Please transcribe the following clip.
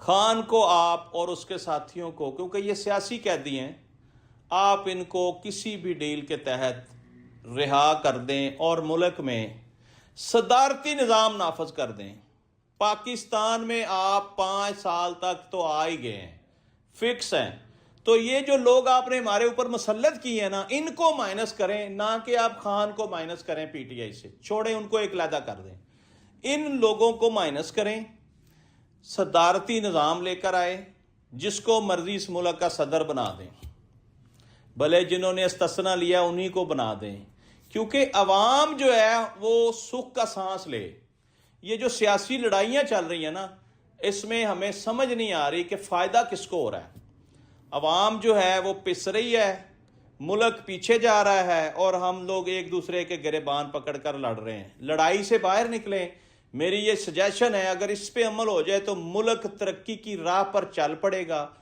خان کو آپ اور اس کے ساتھیوں کو، کیونکہ یہ سیاسی قیدی ہیں، آپ ان کو کسی بھی ڈیل کے تحت رہا کر دیں اور ملک میں صدارتی نظام نافذ کر دیں۔ پاکستان میں آپ 5 سال تک تو آ ہی گئے ہیں، فکس ہیں۔ تو یہ جو لوگ آپ نے ہمارے اوپر مسلط کیے ہیں نا، ان کو مائنس کریں، نہ کہ آپ خان کو مائنس کریں پی ٹی آئی سے، چھوڑیں ان کو، ایک علیحدہ کر دیں۔ ان لوگوں کو مائنس کریں، صدارتی نظام لے کر آئے، جس کو مرضی اس ملک کا صدر بنا دیں، بھلے جنہوں نے استثنا لیا انہی کو بنا دیں، کیونکہ عوام جو ہے وہ سکھ کا سانس لے۔ یہ جو سیاسی لڑائیاں چل رہی ہیں نا، اس میں ہمیں سمجھ نہیں آ رہی کہ فائدہ کس کو ہو رہا ہے۔ عوام جو ہے وہ پس رہی ہے، ملک پیچھے جا رہا ہے، اور ہم لوگ ایک دوسرے کے گریبان پکڑ کر لڑ رہے ہیں۔ لڑائی سے باہر نکلیں، میری یہ سجیشن ہے، اگر اس پہ عمل ہو جائے تو ملک ترقی کی راہ پر چل پڑے گا،